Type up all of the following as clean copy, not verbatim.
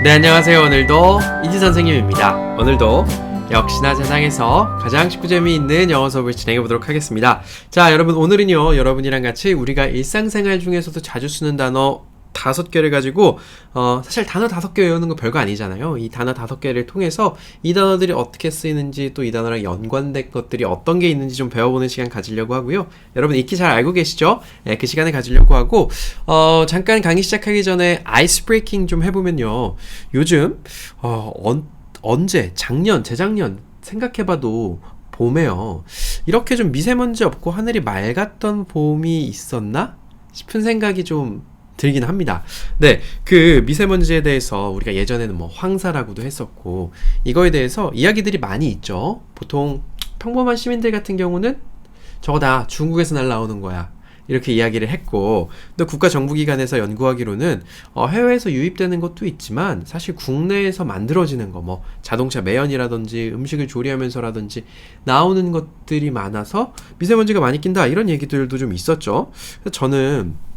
네, 안녕하세요. 오늘도 이지 선생님입니다. 오늘도 역시나 세상에서 가장 쉽고 재미있는 영어 수업을 진행해 보도록 하겠습니다. 자, 여러분, 오늘은요, 여러분이랑 같이 우리가 일상생활 중에서도 자주 쓰는 단어 5개를 가지고 사실 단어 5개 외우는 거 별거 아니잖아요. 이 단어 5개를 통해서 이 단어들이 어떻게 쓰이는지, 또 이 단어랑 연관된 것들이 어떤 게 있는지 좀 배워보는 시간 가지려고 하고요. 여러분 익히 잘 알고 계시죠? 네, 그 시간을 가지려고 하고 잠깐 강의 시작하기 전에 아이스 브레이킹 좀 해보면요. 요즘 언제, 작년, 재작년 생각해봐도 봄에요. 이렇게 좀 미세먼지 없고 하늘이 맑았던 봄이 있었나 싶은 생각이 좀 들긴 합니다. 네, 그 미세먼지에 대해서 우리가 예전에는 뭐 황사라고도 했었고 이거에 대해서 이야기들이 많이 있죠. 보통 평범한 시민들 같은 경우는 저거 다 중국에서 날라오는 거야, 이렇게 이야기를 했고, 또 국가정부기관에서 연구하기로는 해외에서 유입되는 것도 있지만 사실 국내에서 만들어지는 거, 뭐 자동차 매연이라든지 음식을 조리하면서라든지 나오는 것들이 많아서 미세먼지가 많이 낀다, 이런 얘기들도 좀 있었죠. 그래서 저는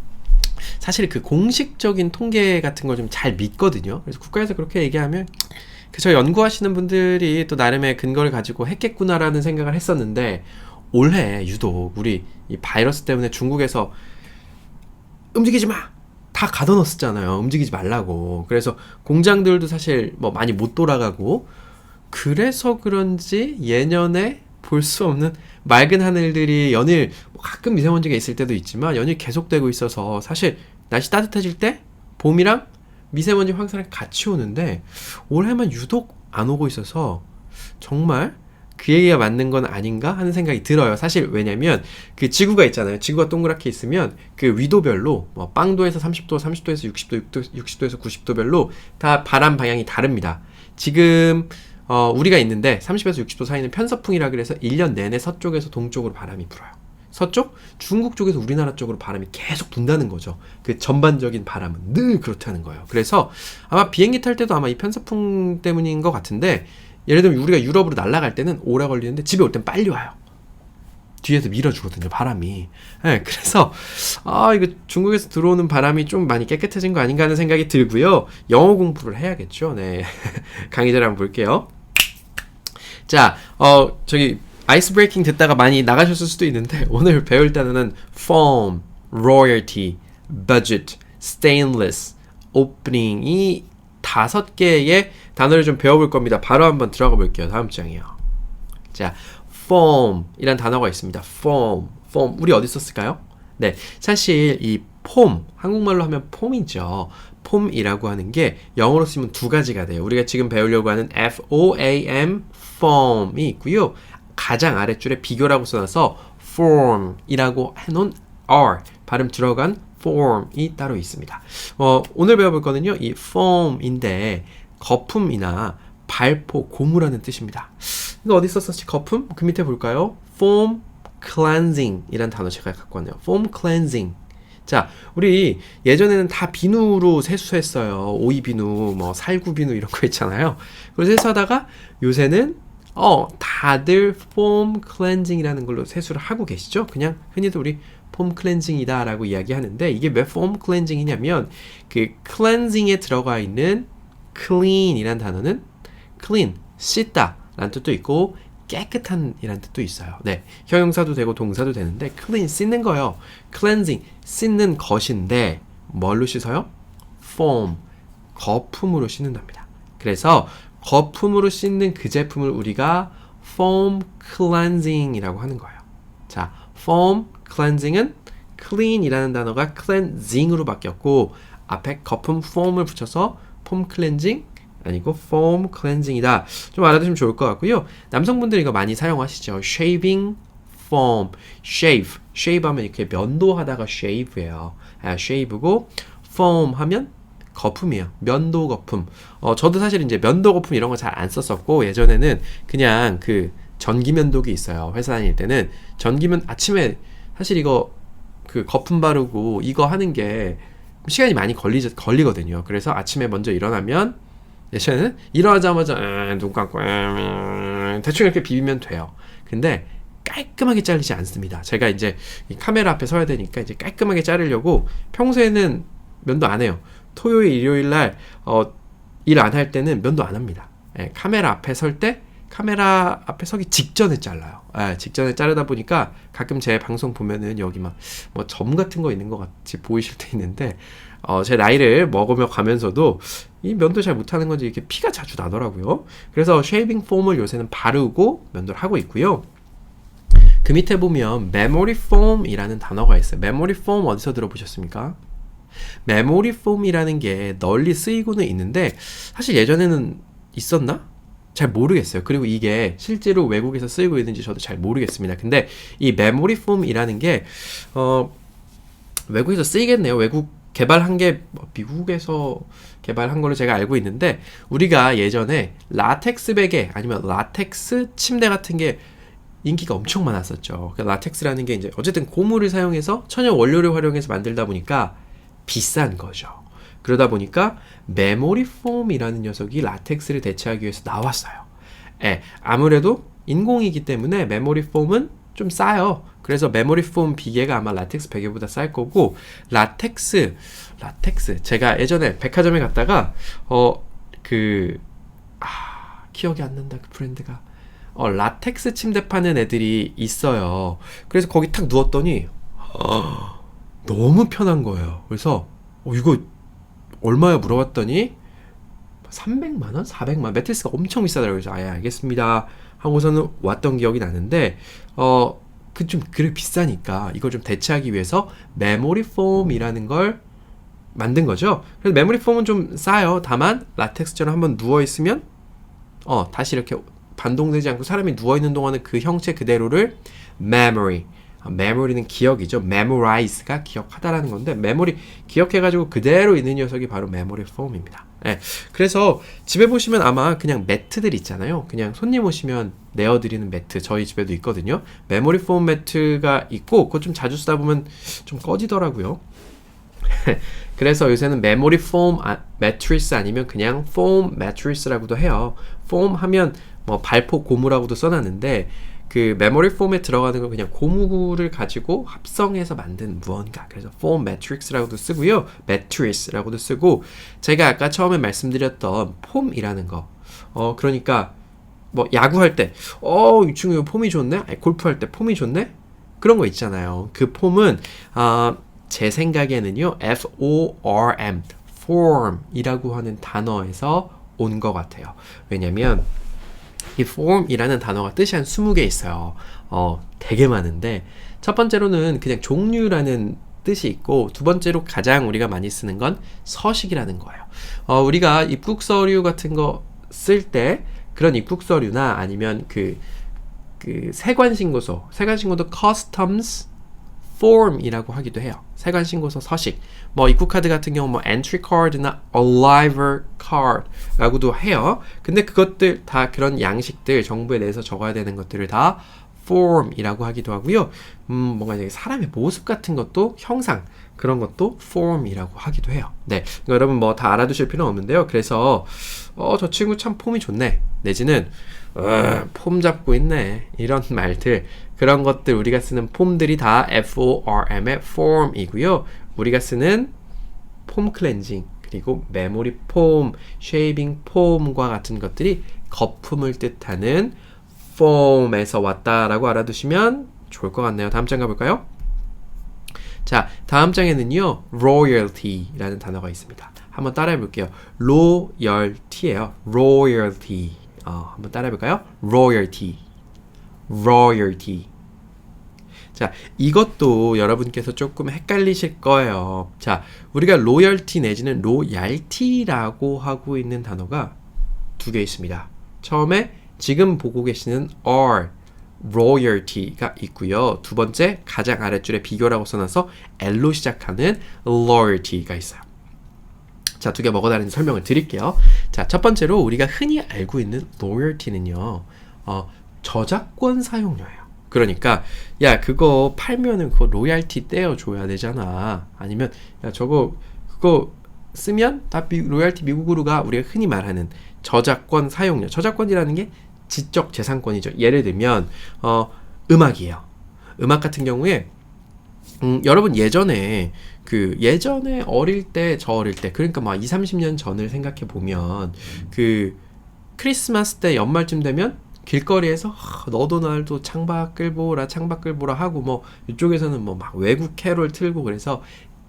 사실 그 공식적인 통계 같은 걸 좀 잘 믿거든요. 그래서 국가에서 그렇게 얘기하면 그저 연구하시는 분들이 또 나름의 근거를 가지고 했겠구나라는 생각을 했었는데, 올해 유독 우리 이 바이러스 때문에 중국에서 움직이지 마! 다 가둬놓았잖아요. 움직이지 말라고. 그래서 공장들도 사실 뭐 많이 못 돌아가고, 그래서 그런지 예년에 볼 수 없는 맑은 하늘들이 연일 뭐 가끔 미세먼지가 있을 때도 있지만 연일 계속되고 있어서 사실 날씨 따뜻해질 때 봄이랑 미세먼지 황사랑 같이 오는데 올해만 유독 안 오고 있어서 정말 그 얘기가 맞는 건 아닌가 하는 생각이 들어요. 사실 왜냐면 그 지구가 있잖아요. 지구가 동그랗게 있으면 그 위도별로 뭐 빵도에서 30도, 30도에서 60도, 60도에서 90도별로 다 바람 방향이 다릅니다. 지금 우리가 있는데 30에서 60도 사이는 편서풍이라 그래서 1년 내내 서쪽에서 동쪽으로 바람이 불어요. 서쪽? 중국 쪽에서 우리나라 쪽으로 바람이 계속 분다는 거죠. 그 전반적인 바람은 늘 그렇다는 거예요. 그래서 아마 비행기 탈 때도 아마 이 편서풍 때문인 것 같은데, 예를 들면 우리가 유럽으로 날아갈 때는 오래 걸리는데 집에 올 땐 빨리 와요. 뒤에서 밀어주거든요, 바람이. 네, 그래서 이거 중국에서 들어오는 바람이 좀 많이 깨끗해진 거 아닌가 하는 생각이 들고요. 영어 공부를 해야겠죠. 네. 강의자를 한번 볼게요. 자, 저기 아이스 브레이킹 듣다가 많이 나가셨을 수도 있는데, 오늘 배울 단어는 foam, royalty, budget, stainless, opening, 이 5개의 단어를 좀 배워볼 겁니다. 바로 한번 들어가 볼게요. 다음 장이요. 자, foam 이란 단어가 있습니다. foam, 우리 어디 썼을까요? 네, 사실 이 폼, 한국말로 하면 폼이죠. 폼이라고 하는 게 영어로 쓰면 두 가지가 돼요. 우리가 지금 배우려고 하는 FOAM, form이 있고요. 가장 아랫줄에 비교라고 써놔서 form이라고 해놓은 R 발음 들어간 form이 따로 있습니다. 오늘 배워볼 거는요, 이 foam인데 거품이나 발포, 고무라는 뜻입니다. 이거 어디 썼었지? 거품? 그 밑에 볼까요? foam cleansing 이란 단어 제가 갖고 왔네요. foam cleansing. 자, 우리 예전에는 다 비누로 세수했어요. 오이비누, 뭐 살구비누 이런 거 있잖아요. 그래서 세수하다가 요새는 다들 foam cleansing이라는 걸로 세수를 하고 계시죠? 그냥 흔히도 우리 foam cleansing이다 라고 이야기하는데, 이게 왜 foam cleansing이냐면 그 cleansing에 들어가 있는 clean이란 단어는 clean, 씻다 라는 뜻도 있고 깨끗한 이란 뜻도 있어요. 네, 형용사도 되고 동사도 되는데 clean, 씻는 거요. cleansing, 씻는 것인데 뭘로 씻어요? foam, 거품으로 씻는답니다. 그래서 거품으로 씻는 그 제품을 우리가 foam cleansing이라고 하는 거예요. 자, foam cleansing은 clean 이라는 단어가 cleansing으로 바뀌었고 앞에 거품 foam을 붙여서 foam cleansing 아니고 foam cleansing이다. 좀 알아두시면 좋을 것 같고요. 남성분들이 이거 많이 사용하시죠. shaving foam, shave 하면 이렇게 면도하다가 shave예요. shave고 foam 하면 거품이에요. 면도 거품. 저도 사실 이제 면도 거품 이런 거 잘 안 썼었고, 예전에는 그냥 그 전기 면도기 있어요. 회사 다닐 때는 전기면 아침에 사실 이거 그 거품 바르고 이거 하는 게 시간이 많이 걸리거든요. 그래서 아침에 먼저 일어나면, 예전에는 일어나자마자 눈 감고 대충 이렇게 비비면 돼요. 근데 깔끔하게 자르지 않습니다. 제가 이제 이 카메라 앞에 서야 되니까 이제 깔끔하게 자르려고 평소에는 면도 안 해요. 토요일, 일요일 날 일 안 할 때는 면도 안 합니다. 예, 카메라 앞에 서기 직전에 잘라요. 예, 직전에 자르다 보니까 가끔 제 방송 보면은 여기 막 뭐 점 같은 거 있는 것 같이 보이실 때 있는데, 제 나이를 먹으며 가면서도 이 면도 잘 못하는 건지 이렇게 피가 자주 나더라고요. 그래서 쉐이빙 폼을 요새는 바르고 면도를 하고 있고요. 그 밑에 보면 메모리 폼이라는 단어가 있어요. 메모리 폼 어디서 들어보셨습니까? 메모리 폼이라는 게 널리 쓰이고는 있는데 사실 예전에는 있었나? 잘 모르겠어요. 그리고 이게 실제로 외국에서 쓰이고 있는지 저도 잘 모르겠습니다. 근데 이 메모리 폼이라는 게 외국에서 쓰이겠네요. 외국 개발한 게 미국에서 개발한 걸로 제가 알고 있는데, 우리가 예전에 라텍스 베개 아니면 라텍스 침대 같은 게 인기가 엄청 많았었죠. 그러니까 라텍스라는 게 이제 어쨌든 고무를 사용해서 천연 원료를 활용해서 만들다 보니까 비싼 거죠. 그러다 보니까 메모리 폼이라는 녀석이 라텍스를 대체하기 위해서 나왔어요. 예, 아무래도 인공이기 때문에 메모리 폼은 좀 싸요. 그래서 메모리 폼 비계가 아마 라텍스 베개보다 쌀 거고, 라텍스 제가 예전에 백화점에 갔다가 기억이 안 난다, 그 브랜드가. 라텍스 침대 파는 애들이 있어요. 그래서 거기 탁 누웠더니 너무 편한 거예요. 그래서 이거 얼마야 물어봤더니 300만 원? 400만 원? 매트리스가 엄청 비싸더라고요. 그래서 알겠습니다 하고서는 왔던 기억이 나는데, 그래 비싸니까 이걸 좀 대체하기 위해서 메모리 폼이라는 걸 만든 거죠. 그래서 메모리 폼은 좀 싸요. 다만 라텍스처럼 한번 누워 있으면 다시 이렇게 반동되지 않고 사람이 누워 있는 동안은 그 형체 그대로를 memory는 기억이죠. memorize가 기억하다라는 건데, 메모리 기억해가지고 그대로 있는 녀석이 바로 메모리 폼입니다. 예, 그래서 집에 보시면 아마 그냥 매트들 있잖아요. 그냥 손님 오시면 내어드리는 매트, 저희 집에도 있거든요. 메모리 폼 매트가 있고, 그거 좀 자주 쓰다 보면 좀 꺼지더라고요. 그래서 요새는 메모리 폼 매트리스 아니면 그냥 폼 매트리스라고도 해요. 폼 하면 뭐 발포 고무라고도 써놨는데, 그 메모리 폼에 들어가는 건 그냥 고무를 가지고 합성해서 만든 무언가. 그래서 폼 매트릭스라고도 쓰고요, 매트리스라고도 쓰고, 제가 아까 처음에 말씀드렸던 폼이라는 거, 그러니까 뭐 야구할 때 이 친구 폼이 좋네, 골프할 때 폼이 좋네, 그런 거 있잖아요. 그 폼은 제 생각에는요, FORM, form이라고 하는 단어에서 온 것 같아요. 왜냐면 이 form이라는 단어가 뜻이 한 20개 있어요. 되게 많은데, 첫 번째로는 그냥 종류라는 뜻이 있고, 두 번째로 가장 우리가 많이 쓰는 건 서식이라는 거예요. 우리가 입국 서류 같은 거 쓸 때, 그런 입국 서류나 아니면 그 세관 신고소도 customs form이라고 하기도 해요. 세관 신고서 서식. 뭐 입국 카드 같은 경우 뭐 entry card나 arrival card라고도 해요. 근데 그것들 다 그런 양식들, 정부에 내서 적어야 되는 것들을 다 form이라고 하기도 하고요. 뭔가 이제 사람의 모습 같은 것도, 형상, 그런 것도 form이라고 하기도 해요. 네, 그러니까 여러분 뭐 다 알아두실 필요는 없는데요. 그래서 저 친구 참 폼이 좋네, 내지는 폼 잡고 있네, 이런 말들, 그런 것들, 우리가 쓰는 폼들이 다 FORM의 form이고요. 우리가 쓰는 폼 클렌징, 그리고 메모리 폼, 쉐이빙 폼과 같은 것들이 거품을 뜻하는 폼에서 왔다라고 알아두시면 좋을 것 같네요. 다음 장 가볼까요? 자, 다음 장에는요, royalty라는 단어가 있습니다. 한번 따라해 볼게요. loyalty예요. royalty. 한번 따라해 볼까요? royalty. 자, 이것도 여러분께서 조금 헷갈리실 거예요. 자, 우리가 로열티 내지는 로얄티라고 하고 있는 단어가 두 개 있습니다. 처음에 지금 보고 계시는 R, royalty가 있고요. 두 번째, 가장 아랫줄에 비교라고 써놔서 L로 시작하는 loyalty가 있어요. 자, 두 개 뭐가 다른지 설명을 드릴게요. 자, 첫 번째로 우리가 흔히 알고 있는 loyalty는요, 저작권 사용료예요. 그러니까 야, 그거 팔면은 그거 로얄티 떼어줘야 되잖아. 아니면 야, 그거 쓰면 다 로얄티 미국으로 가. 우리가 흔히 말하는 저작권 사용료. 저작권이라는 게 지적 재산권이죠. 예를 들면 음악이에요. 음악 같은 경우에 여러분 예전에 그 예전에 저 어릴 때 그러니까 막 20, 30년 전을 생각해 보면 그 크리스마스 때 연말쯤 되면 길거리에서 너도 나도 창밖 끌보라 하고 뭐 이쪽에서는 뭐 막 외국 캐롤 틀고 그래서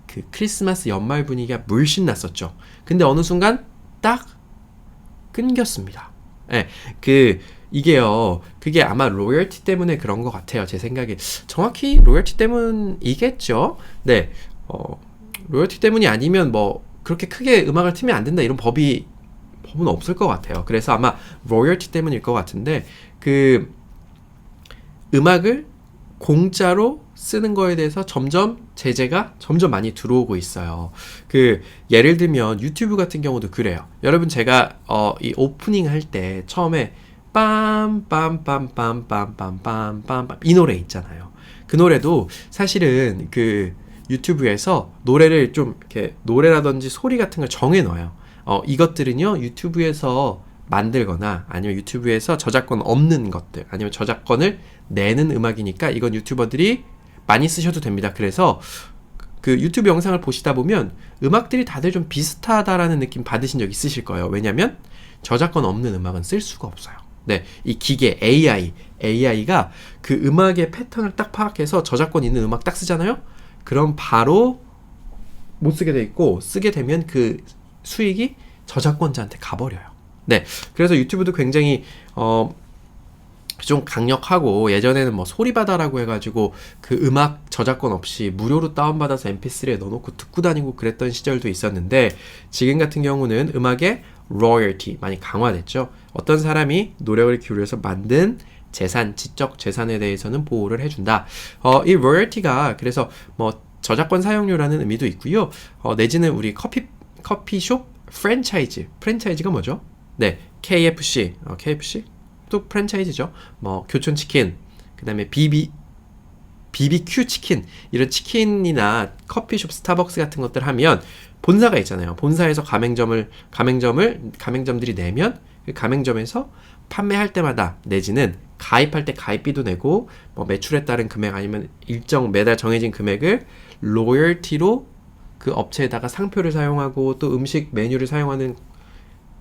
그 크리스마스 연말 분위기가 물씬 났었죠. 근데 어느 순간 딱 끊겼습니다. 예, 이게요, 그게 아마 로열티 때문에 그런 것 같아요. 제 생각에. 정확히 로열티 때문이겠죠? 네, 로열티 때문이 아니면 뭐, 그렇게 크게 음악을 틀면 안 된다, 이런 법은 없을 것 같아요. 그래서 아마 로열티 때문일 것 같은데, 그, 음악을 공짜로 쓰는 거에 대해서 점점 제재가 점점 많이 들어오고 있어요. 예를 들면 유튜브 같은 경우도 그래요. 여러분 제가 이 오프닝 할 때 처음에 빰빰빰빰빰빰빰빰빰 이 노래 있잖아요. 그 노래도 사실은 그 유튜브에서 노래를 좀 이렇게 노래라든지 소리 같은 걸 정해 넣어요. 이것들은요 유튜브에서 만들거나 아니면 유튜브에서 저작권 없는 것들 아니면 저작권을 내는 음악이니까 이건 유튜버들이 많이 쓰셔도 됩니다. 그래서 그 유튜브 영상을 보시다 보면 음악들이 다들 좀 비슷하다라는 느낌 받으신 적 있으실 거예요. 왜냐면 저작권 없는 음악은 쓸 수가 없어요. 네, 이 기계 AI가 그 음악의 패턴을 딱 파악해서 저작권 있는 음악 딱 쓰잖아요. 그럼 바로 못 쓰게 돼 있고 쓰게 되면 그 수익이 저작권자한테 가버려요. 네, 그래서 유튜브도 굉장히 좀 강력하고 예전에는 뭐 소리바다라고 해가지고 그 음악 저작권 없이 무료로 다운받아서 mp3에 넣어놓고 듣고 다니고 그랬던 시절도 있었는데 지금 같은 경우는 음악의 로열티 많이 강화됐죠. 어떤 사람이 노력을 기울여서 만든 재산, 지적 재산에 대해서는 보호를 해준다. 이 로열티가 그래서 뭐 저작권 사용료라는 의미도 있고요. 내지는 우리 커피숍 프랜차이즈가 뭐죠? 네, KFC 또 프랜차이즈죠. 뭐 교촌치킨, 그 다음에 BBQ 치킨 이런 치킨이나 커피숍, 스타벅스 같은 것들 하면 본사가 있잖아요. 본사에서 가맹점들이 내면 그 가맹점에서 판매할 때마다 내지는 가입할 때 가입비도 내고 뭐 매출에 따른 금액 아니면 일정 매달 정해진 금액을 로열티로 그 업체에다가 상표를 사용하고 또 음식 메뉴를 사용하는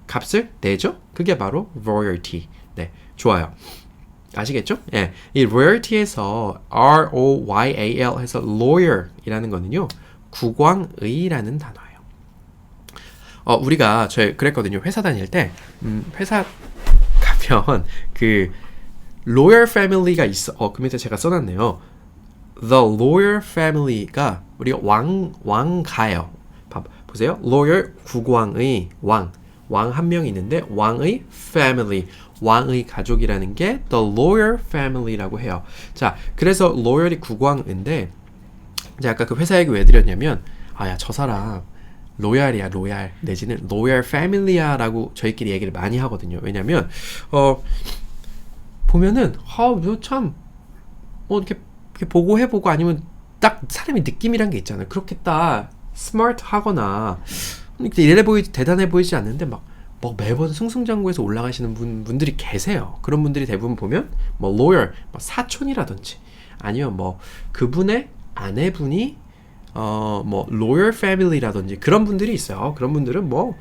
값을 내죠. 그게 바로 royalty. 네, 좋아요. 아시겠죠? 예, 이 royalty에서 R-O-Y-A-L 해서 lawyer이라는 거는요, 국왕의라는 단어예요. 우리가 그랬거든요. 회사 다닐 때 회사 가면 그 lawyer family가 있어. 그 밑에 제가 써놨네요. The lawyer family가 우리가 왕가예요. 보세요. lawyer 국왕의 왕 한 명 있는데 왕의 family, 왕의 가족이라는 게 the lawyer family라고 해요. 자, 그래서 lawyer이 국왕인데 이제 아까 그 회사 얘기 왜 드렸냐면 야, 저 사람 로얄이야, 로얄 내지는 로얄 패밀리야라고 저희끼리 얘기를 많이 하거든요. 왜냐면 보면은 참 뭐 이렇게 보고 해보고 아니면 딱 사람이 느낌이란 게 있잖아요. 그렇게 딱 스마트하거나 대단해 보이지 않는데 막 매번 승승장구해서 올라가시는 분들이 계세요. 그런 분들이 대부분 보면 뭐 lawyer, 사촌이라든지 아니면 뭐 그분의 아내분이 뭐 lawyer family라든지 그런 분들이 있어요. 그런 분들은 뭐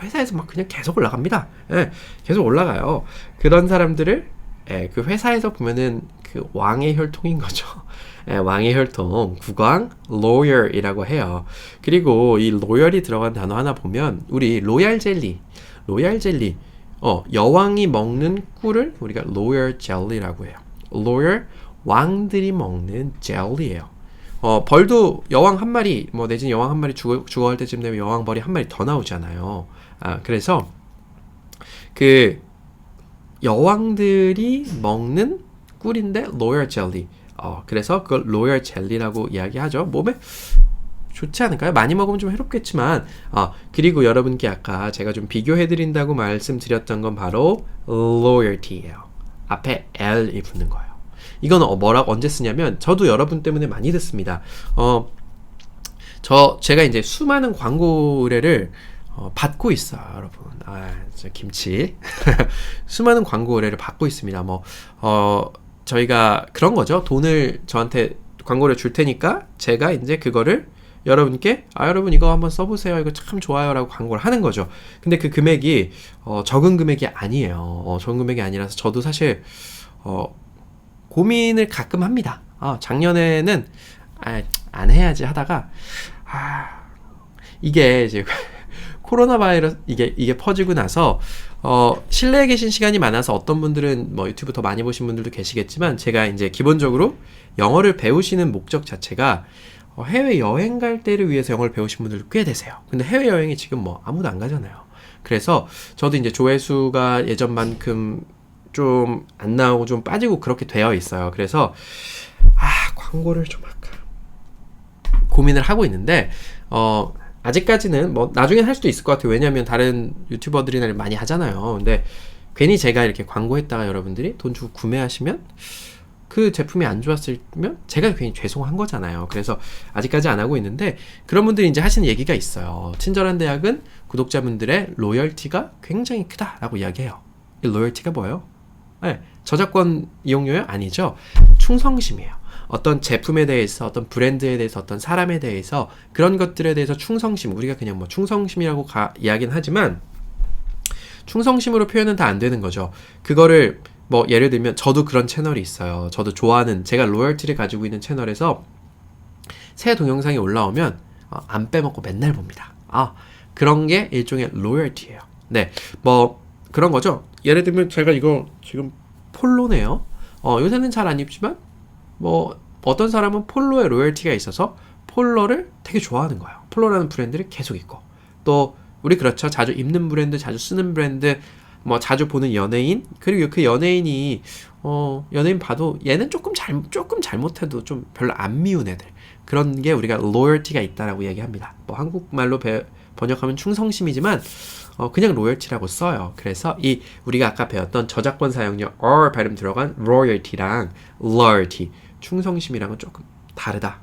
회사에서 막 그냥 계속 올라갑니다. 예, 계속 올라가요. 그런 사람들을 그 회사에서 보면은 그 왕의 혈통인 거죠. 왕의 혈통, 국왕, lawyer이라고 해요. 그리고 이 loyal이 들어간 단어 하나 보면 우리 로얄 젤리, 여왕이 먹는 꿀을 우리가 loyal jelly라고 해요. loyal, 왕들이 먹는 젤리예요. 벌도 여왕 한 마리, 내지는 여왕 한 마리 죽어갈 때쯤 되면 여왕 벌이 한 마리 더 나오잖아요. 그래서 그 여왕들이 먹는 꿀인데 로열 젤리. 그래서 그걸 로열 젤리라고 이야기하죠. 몸에 좋지 않을까요? 많이 먹으면 좀 해롭겠지만 그리고 여러분께 아까 제가 좀 비교해드린다고 말씀드렸던 건 바로 loyalty예요. 앞에 L이 붙는 거예요. 이건 언제 쓰냐면 저도 여러분 때문에 많이 듣습니다. 제가 이제 수많은 광고 의뢰를 받고 있어요, 여러분. 진짜 김치. 수많은 광고 의뢰를 받고 있습니다. 저희가 그런 거죠. 돈을 저한테 광고를 줄 테니까 제가 이제 그거를 여러분께 여러분 이거 한번 써보세요. 이거 참 좋아요. 라고 광고를 하는 거죠. 근데 그 금액이 적은 금액이 아니에요. 적은 금액이 아니라서 저도 사실 고민을 가끔 합니다. 작년에는 안 해야지 하다가 이게 이제 코로나 바이러스 이게 퍼지고 나서 실내에 계신 시간이 많아서 어떤 분들은 뭐 유튜브 더 많이 보신 분들도 계시겠지만 제가 이제 기본적으로 영어를 배우시는 목적 자체가 해외 여행 갈 때를 위해서 영어를 배우신 분들도 꽤 되세요. 근데 해외 여행이 지금 뭐 아무도 안 가잖아요. 그래서 저도 이제 조회수가 예전만큼 좀 안 나오고 좀 빠지고 그렇게 되어 있어요. 그래서 광고를 좀 할까 고민을 하고 있는데 아직까지는 뭐 나중에 할 수도 있을 것 같아요. 왜냐하면 다른 유튜버들이나 많이 하잖아요. 근데 괜히 제가 이렇게 광고했다가 여러분들이 돈 주고 구매하시면 그 제품이 안 좋았으면 제가 괜히 죄송한 거잖아요. 그래서 아직까지 안 하고 있는데 그런 분들이 이제 하시는 얘기가 있어요. 친절한 대학은 구독자분들의 로열티가 굉장히 크다라고 이야기해요. 이 로열티가 뭐예요? 네, 저작권 이용료요? 아니죠. 충성심이에요. 어떤 제품에 대해서, 어떤 브랜드에 대해서, 어떤 사람에 대해서 그런 것들에 대해서 충성심, 우리가 그냥 뭐 충성심이라고 이야기는 하지만 충성심으로 표현은 다 안 되는 거죠. 그거를 뭐 예를 들면 저도 그런 채널이 있어요. 저도 좋아하는 제가 로열티를 가지고 있는 채널에서 새 동영상이 올라오면 안 빼먹고 맨날 봅니다. 그런 게 일종의 로열티예요. 네, 뭐 그런 거죠. 예를 들면 제가 이거 지금 폴로네요. 요새는 잘 안 입지만 뭐 어떤 사람은 폴로에 로열티가 있어서 폴로를 되게 좋아하는 거예요. 폴로라는 브랜드를 계속 입고 또 우리 그렇죠. 자주 입는 브랜드, 자주 쓰는 브랜드, 뭐 자주 보는 연예인, 그리고 그 연예인이 연예인 봐도 얘는 조금 잘못해도 좀 별로 안 미운 애들, 그런 게 우리가 로열티가 있다라고 얘기합니다. 뭐 한국말로 번역하면 충성심이지만 그냥 로열티라고 써요. 그래서 이 우리가 아까 배웠던 저작권 사용료 R 발음 들어간 royalty랑 loyalty 충성심이랑은 조금 다르다.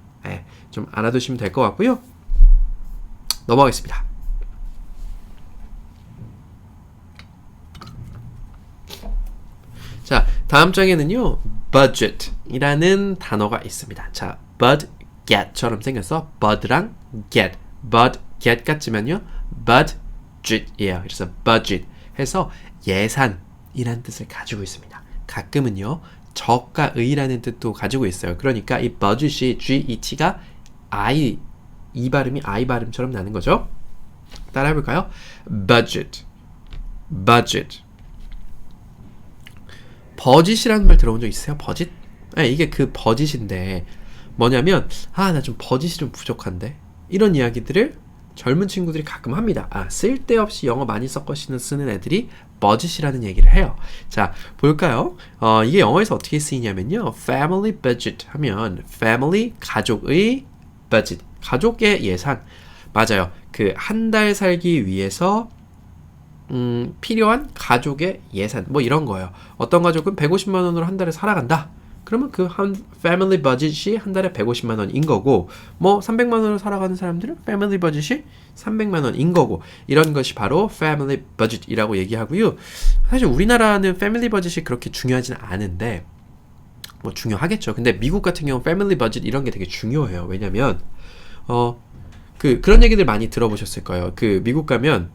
좀 알아두시면 될 것 같고요. 넘어가겠습니다. 자, 다음 장에는요, budget이라는 단어가 있습니다. 자, budget처럼 생겨서 bud랑 get, budget 같지만요, budget이에요. 그래서 budget 해서 예산이라는 뜻을 가지고 있습니다. 가끔은요, 적과 의라는 뜻도 가지고 있어요. 그러니까 이 budget이 get가 이 발음이 I 발음처럼 나는 거죠. 따라 해볼까요? budget, budget. 버짓이라는 말 들어본 적 있으세요? 버짓? 이게 그 버짓인데 뭐냐면 나 좀 버짓이 좀 부족한데 이런 이야기들을 젊은 친구들이 가끔 합니다. 쓸데없이 영어 많이 쓰는 애들이 버짓이라는 얘기를 해요. 자, 볼까요? 이게 영어에서 어떻게 쓰이냐면요, family budget 하면 family, 가족의 budget, 가족의 예산. 맞아요. 그 한 달 살기 위해서 필요한 가족의 예산, 뭐 이런 거예요. 어떤 가족은 150만 원으로 한 달에 살아간다. 그러면 그 한 패밀리 버짓이 한 달에 150만 원인 거고, 뭐 300만 원으로 살아가는 사람들은 패밀리 버짓이 300만 원인 거고, 이런 것이 바로 패밀리 버짓이라고 얘기하고요. 사실 우리나라는 패밀리 버짓이 그렇게 중요하지는 않은데, 뭐 중요하겠죠. 근데 미국 같은 경우 패밀리 버짓 이런 게 되게 중요해요. 왜냐면 그런 얘기들 많이 들어보셨을 거예요. 그 미국 가면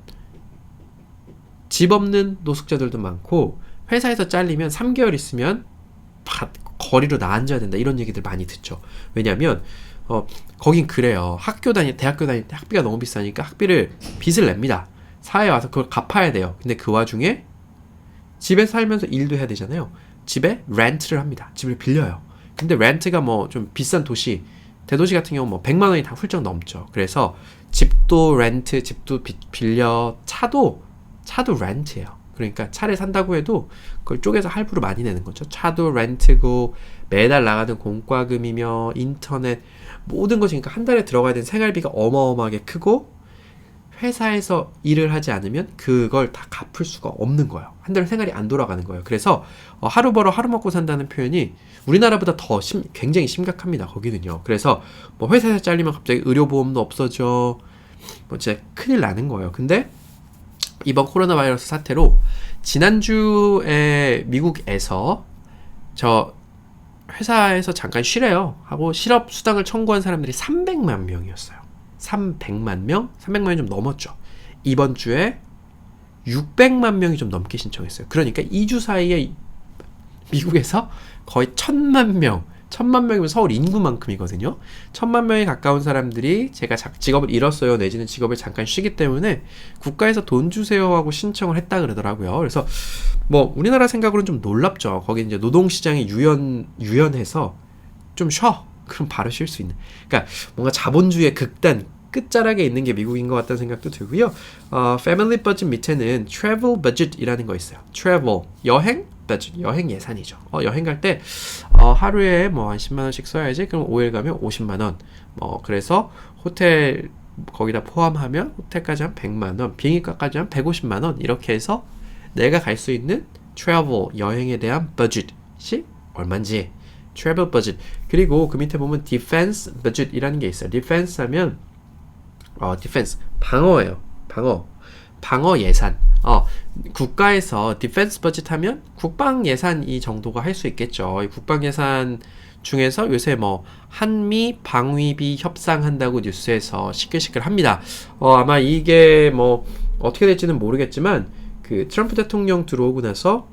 집 없는 노숙자들도 많고 회사에서 잘리면 3개월 있으면 거리로 나앉아야 된다, 이런 얘기들 많이 듣죠. 왜냐면 거긴 그래요. 대학교 다닐 때 학비가 너무 비싸니까 학비를 빚을 냅니다. 사회에 와서 그걸 갚아야 돼요. 근데 그 와중에 집에 살면서 일도 해야 되잖아요. 집에 렌트를 합니다. 집을 빌려요. 근데 렌트가 뭐 좀 비싼 도시, 대도시 같은 경우 뭐 100만 원이 다 훌쩍 넘죠. 그래서 집도 렌트, 집도 빌려, 차도 렌트예요. 그러니까 차를 산다고 해도 그걸 쪼개서 할부로 많이 내는 거죠. 차도 렌트고 매달 나가는 공과금이며 인터넷 모든 것이, 그러니까 한 달에 들어가야 되는 생활비가 어마어마하게 크고 회사에서 일을 하지 않으면 그걸 다 갚을 수가 없는 거예요. 한 달 생활이 안 돌아가는 거예요. 그래서 하루 벌어 하루 먹고 산다는 표현이 우리나라보다 더 굉장히 심각합니다. 거기는요. 그래서 뭐 회사에서 잘리면 갑자기 의료보험도 없어져, 뭐 진짜 큰일 나는 거예요. 근데 이번 코로나 바이러스 사태로 지난주에 미국에서 저 회사에서 잠깐 쉬래요 하고 실업 수당을 청구한 사람들이 300만 명이었어요. 300만 명? 300만 명이 좀 넘었죠. 이번 주에 600만 명이 좀 넘게 신청했어요. 그러니까 2주 사이에 미국에서 거의 1000만 명, 1000만 명이면 서울 인구만큼이거든요. 1000만 명에 가까운 사람들이 제가 직업을 잃었어요, 내지는 직업을 잠깐 쉬기 때문에 국가에서 돈 주세요 하고 신청을 했다 그러더라고요. 그래서 뭐 우리나라 생각으로는 좀 놀랍죠. 거기 이제 노동시장이 유연해서 좀 쉬어. 그럼 바로 쉴 수 있는. 그러니까 뭔가 자본주의의 극단 끝자락에 있는 게 미국인 것 같다는 생각도 들고요. 패밀리 버짓 밑에는 travel budget이라는 거 있어요. travel, 여행 budget, 여행 예산이죠. 여행 갈 때 하루에 뭐 한 10만 원씩 써야지. 그럼 5일 가면 50만 원. 그래서 호텔 거기다 포함하면 호텔까지 한 100만 원, 비행기값까지 한 150만 원 이렇게 해서 내가 갈 수 있는 travel, 여행에 대한 budget이 얼마인지 travel budget. 그리고 그 밑에 보면 defense budget이라는 게 있어요. defense 하면 defense 방어예요. 방어 예산. 국가에서 defense budget 하면 국방 예산 이 정도가 할 수 있겠죠. 이 국방 예산 중에서 요새 뭐 한미 방위비 협상한다고 뉴스에서 시끌시끌 합니다. 아마 이게 뭐 어떻게 될지는 모르겠지만 그 트럼프 대통령 들어오고 나서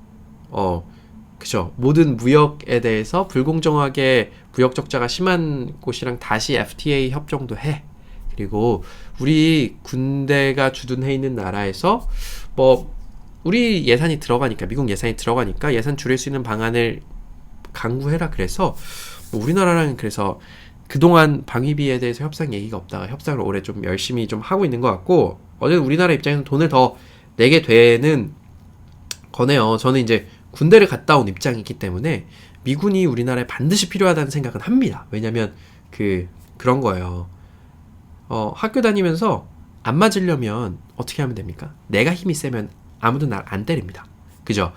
그죠. 모든 무역에 대해서 불공정하게 무역 적자가 심한 곳이랑 다시 FTA 협정도 해. 그리고 우리 군대가 주둔해 있는 나라에서 뭐 우리 예산이 들어가니까 미국 예산이 들어가니까 예산 줄일 수 있는 방안을 강구해라. 그래서 뭐 우리나라랑 그래서 그동안 방위비에 대해서 협상 얘기가 없다가 협상을 올해 좀 열심히 좀 하고 있는 것 같고 어쨌든 우리나라 입장에서는 돈을 더 내게 되는 거네요. 저는 이제 군대를 갔다 온 입장이기 때문에 미군이 우리나라에 반드시 필요하다는 생각은 합니다. 왜냐면 그런 거예요. 학교 다니면서 안 맞으려면 어떻게 하면 됩니까? 내가 힘이 세면 아무도 날 안 때립니다. 그죠?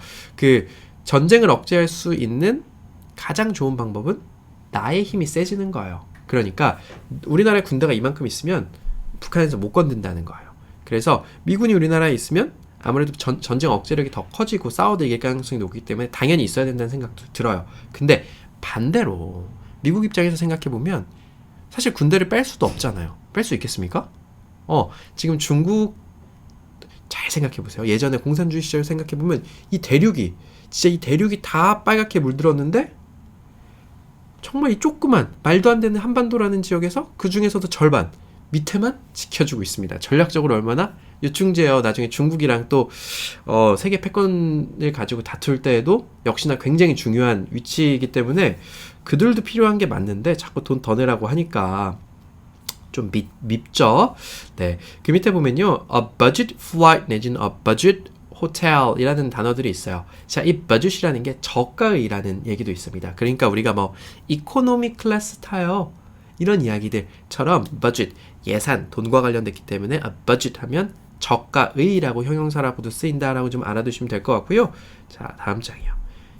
전쟁을 억제할 수 있는 가장 좋은 방법은 나의 힘이 세지는 거예요. 그러니까 우리나라에 군대가 이만큼 있으면 북한에서 못 건든다는 거예요. 그래서 미군이 우리나라에 있으면 아무래도 전쟁 억제력이 더 커지고 싸워도 이길 가능성이 높기 때문에 당연히 있어야 된다는 생각도 들어요. 근데 반대로 미국 입장에서 생각해보면 사실 군대를 뺄 수도 없잖아요. 뺄 수 있겠습니까? 지금 중국 잘 생각해보세요. 예전에 공산주의 시절 생각해보면 이 대륙이 다 빨갛게 물들었는데 정말 이 조그만 말도 안 되는 한반도라는 지역에서 그 중에서도 절반 밑에만 지켜주고 있습니다. 전략적으로 얼마나 유충제요. 나중에 중국이랑 또 세계 패권을 가지고 다툴 때에도 역시나 굉장히 중요한 위치이기 때문에 그들도 필요한 게 맞는데 자꾸 돈 더 내라고 하니까 좀 밉죠. 네, 그 밑에 보면요, a budget flight 내지는 a budget hotel이라는 단어들이 있어요. 자, 이 budget이라는 게 저가의라는 얘기도 있습니다. 그러니까 우리가 뭐 이코노미 클래스 타요 이런 이야기들처럼 budget 예산 돈과 관련됐기 때문에 a budget 하면 저가의라고 형용사라고도 쓰인다라고 좀 알아두시면 될 것 같고요. 자, 다음 장이요.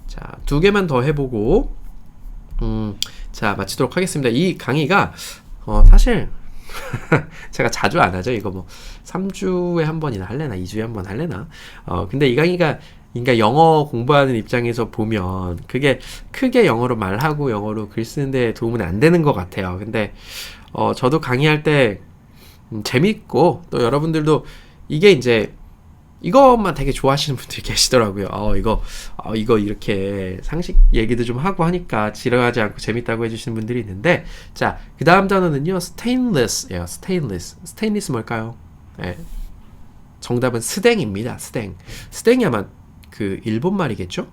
자, 2개만 더 해보고 자, 마치도록 하겠습니다. 이 강의가 사실 제가 자주 안 하죠. 이거 뭐 3주에 한 번이나 할래나 2주에 한 번 할래나. 근데 이 강의가 그러니까 영어 공부하는 입장에서 보면 그게 크게 영어로 말하고 영어로 글 쓰는데 도움은 안 되는 것 같아요. 근데 저도 강의할 때 재밌고 또 여러분들도 이게 이제 이것만 되게 좋아하시는 분들이 계시더라고요. 이거 이렇게 상식 얘기도 좀 하고 하니까 지루하지 않고 재밌다고 해주시는 분들이 있는데, 자, 그 다음 단어는요, stainless예요. stainless 뭘까요? 네. 정답은 스댕입니다. 스댕이 아마 일본 말이겠죠?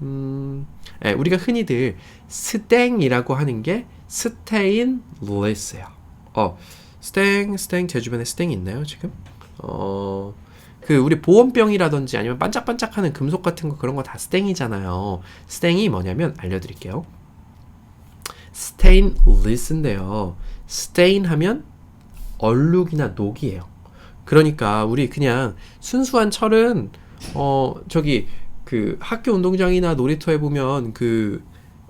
네, 우리가 흔히들 스댕이라고 하는 게 stainless예요. 스댕 제 주변에 스댕이 있나요, 지금? 우리 보온병이라든지 아니면 반짝반짝하는 금속 같은 거 그런 거 다 스탱이잖아요. 스탱이 뭐냐면 알려드릴게요. stainless인데요. stain 하면 얼룩이나 녹이에요. 그러니까 우리 그냥 순수한 철은 학교 운동장이나 놀이터에 보면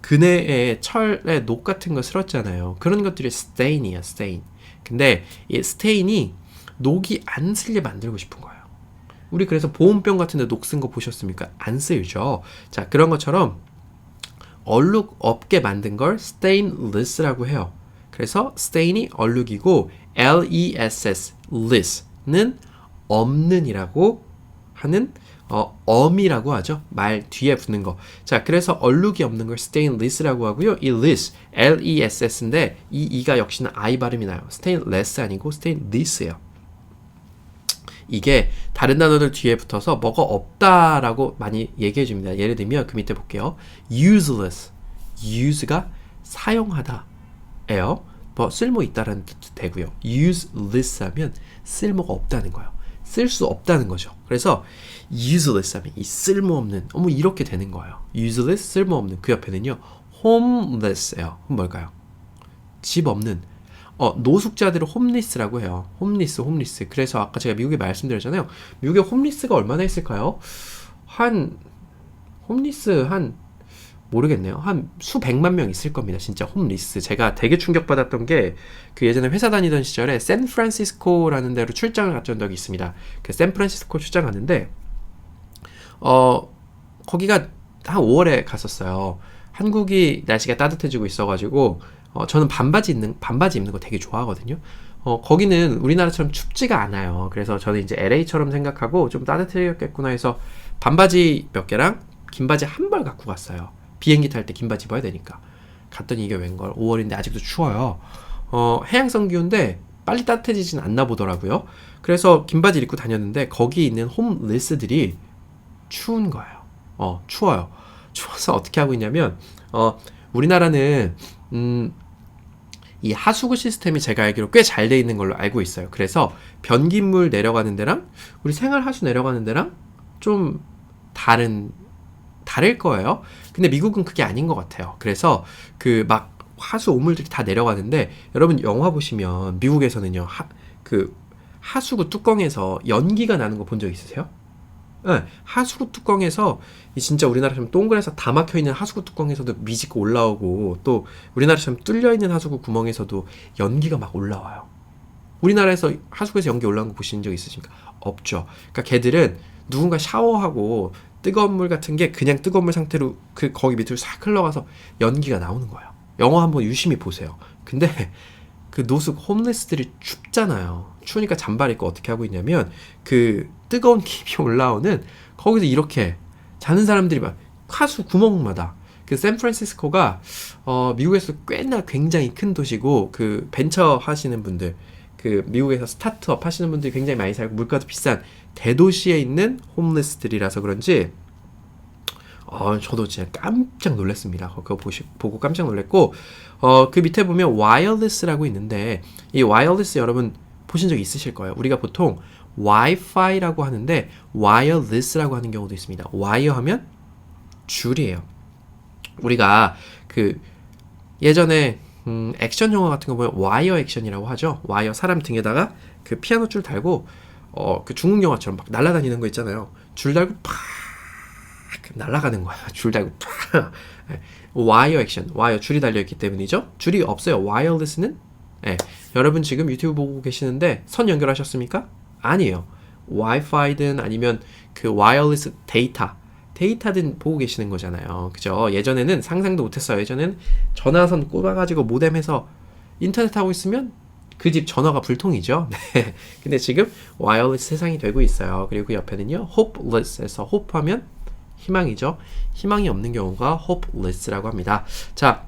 그네에 철에 녹 같은 거 쓸었잖아요. 그런 것들이 stain이야, stain. 근데 이 stain이 녹이 안 슬게 만들고 싶은 거예요. 우리 그래서 보온병 같은 데 녹 쓴 거 보셨습니까? 안 쓰이죠. 자, 그런 것처럼 얼룩 없게 만든 걸 stainless라고 해요. 그래서 stain이 얼룩이고 less, less는 없는이라고 하는 엄이라고 하죠. 말 뒤에 붙는 거. 자, 그래서 얼룩이 없는 걸 stainless라고 하고요. 이 less, less인데 이 e가 역시나 I 발음이 나요. stainless 아니고 stainless예요. 이게 다른 단어들 뒤에 붙어서 뭐가 없다라고 많이 얘기해 줍니다. 예를 들면 그 밑에 볼게요. useless, use가 사용하다 예요. 뭐 쓸모 있다라는 뜻도 되고요. useless 하면 쓸모가 없다는 거예요. 쓸 수 없다는 거죠. 그래서 useless 하면 이 쓸모없는 이렇게 되는 거예요. useless 쓸모없는 그 옆에는요. homeless예요. 그럼 뭘까요? 집 없는 노숙자들을 홈리스라고 해요. 홈리스. 그래서 아까 제가 미국에 말씀드렸잖아요. 미국에 홈리스가 얼마나 있을까요? 모르겠네요. 한 수백만 명 있을 겁니다. 진짜 홈리스. 제가 되게 충격받았던 게 그 예전에 회사 다니던 시절에 샌프란시스코라는 데로 출장을 갔던 적이 있습니다. 그 샌프란시스코 출장 갔는데 거기가 한 5월에 갔었어요. 한국이 날씨가 따뜻해지고 있어가지고 저는 반바지 입는 거 되게 좋아하거든요. 거기는 우리나라처럼 춥지가 않아요. 그래서 저는 이제 LA처럼 생각하고 좀 따뜻해졌겠구나 해서 반바지 몇 개랑 긴 바지 한 벌 갖고 갔어요. 비행기 탈 때 긴 바지 입어야 되니까. 갔더니 이게 웬걸 5월인데 아직도 추워요. 해양성 기후인데 빨리 따뜻해지진 않나 보더라고요. 그래서 긴 바지 입고 다녔는데 거기 있는 홈리스들이 추운 거예요. 추워요. 추워서 어떻게 하고 있냐면 우리나라는 이 하수구 시스템이 제가 알기로 꽤 잘 돼 있는 걸로 알고 있어요. 그래서 변기물 내려가는 데랑 우리 생활 하수 내려가는 데랑 좀 다를 거예요. 근데 미국은 그게 아닌 것 같아요. 그래서 그 막 하수 오물들이 다 내려가는데 여러분 영화 보시면 미국에서는요 그 하수구 뚜껑에서 연기가 나는 거 본 적 있으세요? 네, 하수구 뚜껑에서 진짜 우리나라처럼 동그래서 다 막혀있는 하수구 뚜껑에서도 미지고 올라오고 또 우리나라처럼 뚫려있는 하수구 구멍에서도 연기가 막 올라와요. 우리나라에서 하수구에서 연기 올라오는 거 보신 적 있으십니까? 없죠. 그러니까 걔들은 누군가 샤워하고 뜨거운 물 같은 게 그냥 뜨거운 물 상태로 거기 밑으로 싹 흘러가서 연기가 나오는 거예요. 영화 한번 유심히 보세요. 근데 그 노숙 홈리스들이 춥잖아요. 추우니까 잠바 입고 어떻게 하고 있냐면 그 뜨거운 김이 올라오는 거기서 이렇게 자는 사람들이 막 하수 구멍마다 그 샌프란시스코가 미국에서 꽤나 굉장히 큰 도시고 그 벤처 하시는 분들 그 미국에서 스타트업 하시는 분들이 굉장히 많이 살고 물가도 비싼 대도시에 있는 홈리스들이라서 그런지 저도 진짜 깜짝 놀랐습니다. 그거 보고 깜짝 놀랐고 그 밑에 보면 wireless라고 있는데 이 wireless 여러분 보신 적 있으실 거예요. 우리가 보통 Wi-Fi라고 하는데 wireless라고 하는 경우도 있습니다. wire 하면 줄이에요. 우리가 그 예전에 액션 영화 같은 거 보면 와이어 액션이라고 하죠. 와이어 사람 등에다가 그 피아노 줄 달고 그 중국 영화처럼 막 날아다니는 거 있잖아요. 줄 달고 팍 날아가는 거야. 줄 달고 팍. 와이어 액션. 와이어 줄이 달려 있기 때문이죠. 줄이 없어요. 와이어리스는 여러분 지금 유튜브 보고 계시는데 선 연결하셨습니까? 아니에요. 와이파이든 아니면 그 와이어리스 데이터든 보고 계시는 거잖아요. 그죠? 예전에는 상상도 못했어요. 예전에는 전화선 꼽아가지고 모뎀해서 인터넷 하고 있으면 그 집 전화가 불통이죠. 네. 근데 지금 와이어리스 세상이 되고 있어요. 그리고 그 옆에는요, hopeless에서 hope 하면 희망이죠. 희망이 없는 경우가 hopeless라고 합니다. 자,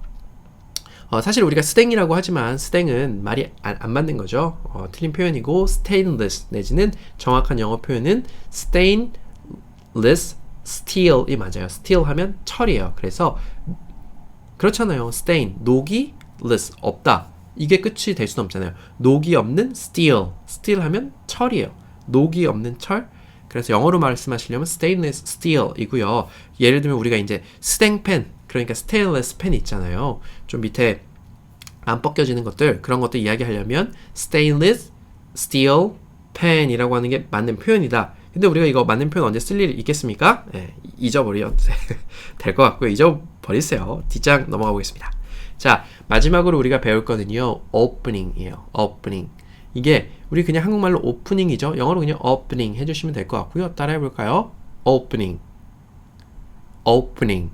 사실 우리가 스탱이라고 하지만 스탱은 말이 안 맞는 거죠. 틀린 표현이고 stainless 내지는 정확한 영어 표현은 stainless steel이 맞아요. steel 하면 철이에요. 그래서 그렇잖아요. stain, 녹이 less, 없다. 이게 끝이 될 수는 없잖아요. 녹이 없는 steel, steel 하면 철이에요. 녹이 없는 철. 그래서 영어로 말씀하시려면 stainless steel이고요. 예를 들면 우리가 이제 스탱펜, 그러니까 stainless 펜 있잖아요. 좀 밑에 안 벗겨지는 것들, 그런 것들 이야기하려면 stainless steel pen이라고 하는 게 맞는 표현이다. 근데 우리가 이거 맞는 표현 언제 쓸 일이 있겠습니까? 잊어버려도 될 것 같고요. 잊어버리세요. 뒷장 넘어가 보겠습니다. 자, 마지막으로 우리가 배울 거는요, opening이에요. opening. 이게 우리 그냥 한국말로 오프닝이죠. 영어로 그냥 opening 해주시면 될 것 같고요. 따라해 볼까요? opening. opening.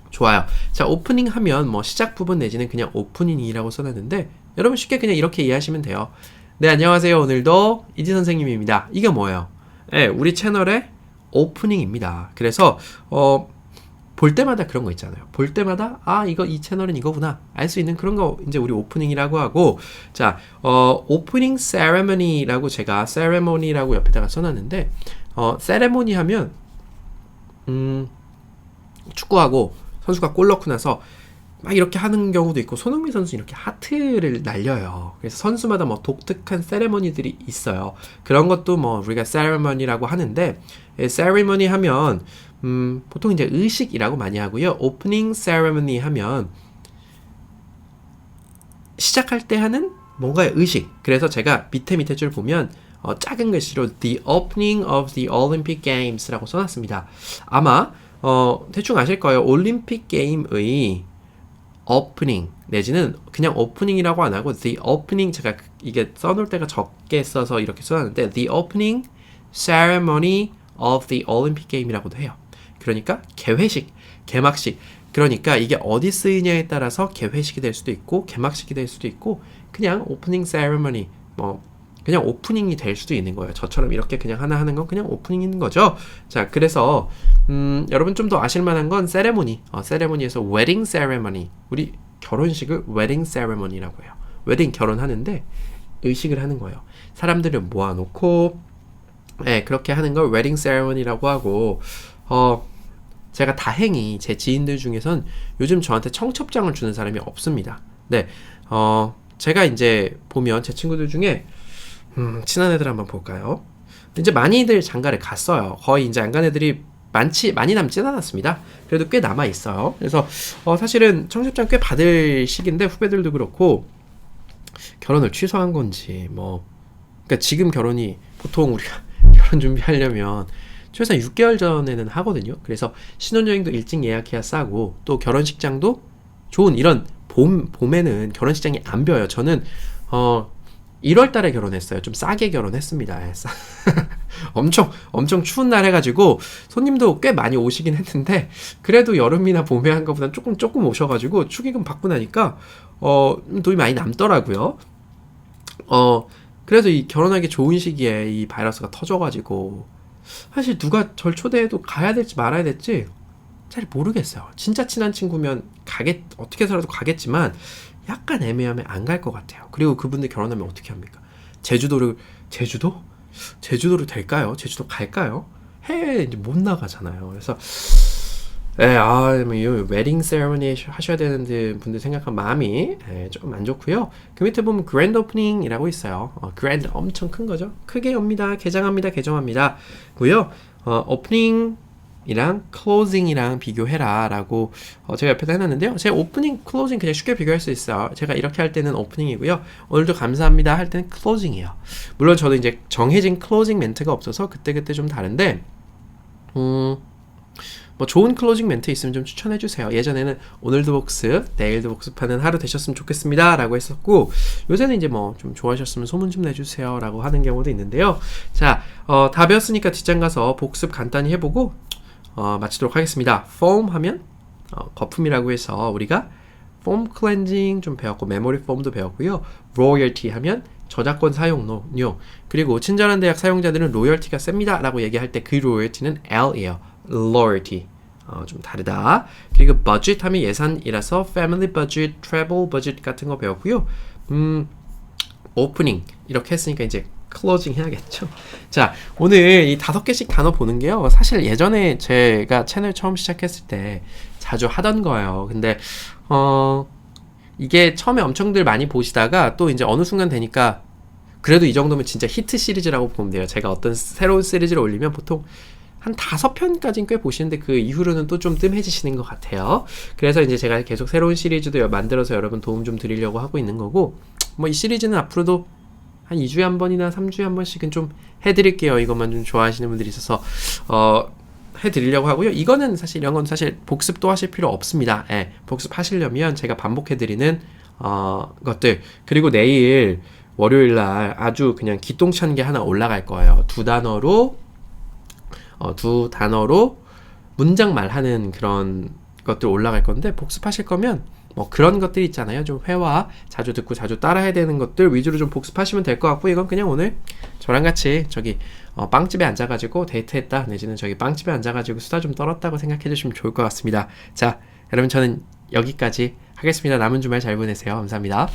좋아요. 자, 오프닝 하면 뭐 시작 부분 내지는 그냥 오프닝이라고 써놨는데 여러분 쉽게 그냥 이렇게 이해하시면 돼요. 네, 안녕하세요. 오늘도 이지 선생님입니다. 이게 뭐예요? 네, 우리 채널의 오프닝입니다. 그래서 볼 때마다 그런 거 있잖아요. 볼 때마다 이 채널은 이거구나 알 수 있는 그런 거 이제 우리 오프닝이라고 하고, 자, 오프닝 세레머니라고 제가 세레머니라고 옆에다가 써놨는데, 세레모니 하면 축구하고 선수가 골 넣고 나서 막 이렇게 하는 경우도 있고, 손흥민 선수 이렇게 하트를 날려요. 그래서 선수마다 뭐 독특한 세레머니들이 있어요. 그런 것도 뭐 우리가 세레머니라고 하는데, 세레머니 하면 보통 이제 의식이라고 많이 하고요. 오프닝 세레머니 하면 시작할 때 하는 뭔가의 의식. 그래서 제가 밑에 줄 보면 작은 글씨로 The Opening of the Olympic Games라고 써놨습니다. 아마 대충 아실 거예요. 올림픽 게임의 오프닝 내지는 그냥 오프닝이라고 안 하고 The Opening, 제가 이게 써놓을 때가 적게 써서 이렇게 써놨는데 The Opening Ceremony of the Olympic Game이라고도 해요. 그러니까 개회식, 개막식. 그러니까 이게 어디 쓰이냐에 따라서 개회식이 될 수도 있고 개막식이 될 수도 있고 그냥 오프닝 세레머니, 뭐 그냥 오프닝이 될 수도 있는 거예요. 저처럼 이렇게 그냥 하나 하는 건 그냥 오프닝인 거죠. 자, 그래서 여러분 좀 더 아실만한 건 세레모니, 세레모니에서 웨딩 세레머니, 우리 결혼식을 웨딩 세레머니라고 해요. 웨딩, 결혼하는데 의식을 하는 거예요. 사람들을 모아놓고 그렇게 하는 걸 웨딩 세레머니라고 하고, 제가 다행히 제 지인들 중에선 요즘 저한테 청첩장을 주는 사람이 없습니다. 네, 제가 이제 보면 제 친구들 중에 친한 애들 한번 볼까요? 이제 많이들 장가를 갔어요. 거의 이제 안 간 애들이 많이 남진 않았습니다. 그래도 꽤 남아 있어요. 그래서 사실은 청첩장 꽤 받을 시기인데 후배들도 그렇고 결혼을 취소한 건지 그러니까 지금 결혼이 보통 우리가 결혼 준비하려면 최소한 6개월 전에는 하거든요. 그래서 신혼여행도 일찍 예약해야 싸고 또 결혼식장도 좋은 이런 봄에는 결혼식장이 안 비어요. 저는 1월 달에 결혼했어요. 좀 싸게 결혼했습니다. 엄청 추운 날 해가지고 손님도 꽤 많이 오시긴 했는데 그래도 여름이나 봄에 한 것보다 조금 오셔가지고 축의금 받고 나니까 돈이 많이 남더라고요. 그래서 이 결혼하기 좋은 시기에 이 바이러스가 터져가지고 사실 누가 절 초대해도 가야 될지 말아야 될지 잘 모르겠어요. 진짜 친한 친구면 어떻게 해서라도 가겠지만 약간 애매하면 안 갈 것 같아요. 그리고 그분들 결혼하면 어떻게 합니까? 제주도를 될까요? 제주도 갈까요? 해외에 이제 못 나가잖아요. 그래서 이 웨딩 세레머니 하셔야 되는 분들 생각한 마음이 좀 안 좋고요. 그 밑에 보면 그랜드 오프닝이라고 있어요. 그랜드 엄청 큰 거죠. 크게 엽니다. 개정합니다. 고요. 오프닝이랑 클로징이랑 비교해라 라고 제가 옆에다 해놨는데요. 제가 오프닝, 클로징 그냥 쉽게 비교할 수 있어요. 제가 이렇게 할 때는 오프닝이고요. 오늘도 감사합니다 할 때는 클로징이에요. 물론 저도 이제 정해진 클로징 멘트가 없어서 그때그때 좀 다른데 좋은 클로징 멘트 있으면 좀 추천해주세요. 예전에는 오늘도 복습, 내일도 복습하는 하루 되셨으면 좋겠습니다 라고 했었고, 요새는 이제 좀 좋아하셨으면 소문 좀 내주세요 라고 하는 경우도 있는데요. 자, 다 배웠으니까 뒷장 가서 복습 간단히 해보고 마치도록 하겠습니다. foam 하면 거품이라고 해서 우리가 foam cleansing 좀 배웠고, memory foam도 배웠고요. royalty 하면 저작권 사용료, 그리고 친절한 대학 사용자들은 로열티가 셉니다 라고 얘기할 때 그 로열티는 L이에요. loyalty. 좀 다르다. 그리고 budget 하면 예산이라서 family budget, travel budget 같은 거 배웠고요. opening 이렇게 했으니까 이제 closing 해야겠죠. 자, 오늘 이 5개씩 단어 보는 게요. 사실 예전에 제가 채널 처음 시작했을 때 자주 하던 거예요. 근데 이게 처음에 엄청들 많이 보시다가 또 이제 어느 순간 되니까 그래도 이 정도면 진짜 히트 시리즈라고 보면 돼요. 제가 어떤 새로운 시리즈를 올리면 보통 한 5편까지는 꽤 보시는데 그 이후로는 또 좀 뜸해지시는 것 같아요. 그래서 이제 제가 계속 새로운 시리즈도 만들어서 여러분 도움 좀 드리려고 하고 있는 거고, 이 시리즈는 앞으로도 한 2주에 한 번이나 3주에 한 번씩은 좀 해드릴게요. 이것만 좀 좋아하시는 분들이 있어서 해드리려고 하고요. 이런 건 사실 복습도 하실 필요 없습니다. 복습하시려면 제가 반복해드리는 것들, 그리고 내일 월요일날 아주 그냥 기똥찬 게 하나 올라갈 거예요. 두 단어로 문장 말하는 그런 것들 올라갈 건데, 복습하실 거면 뭐 그런 것들 있잖아요. 좀 회화 자주 듣고 자주 따라해야 되는 것들 위주로 좀 복습하시면 될 것 같고, 이건 그냥 오늘 저랑 같이 저기 빵집에 앉아가지고 데이트했다, 내지는 저기 빵집에 앉아가지고 수다 좀 떨었다고 생각해 주시면 좋을 것 같습니다. 자, 여러분 저는 여기까지 하겠습니다. 남은 주말 잘 보내세요. 감사합니다.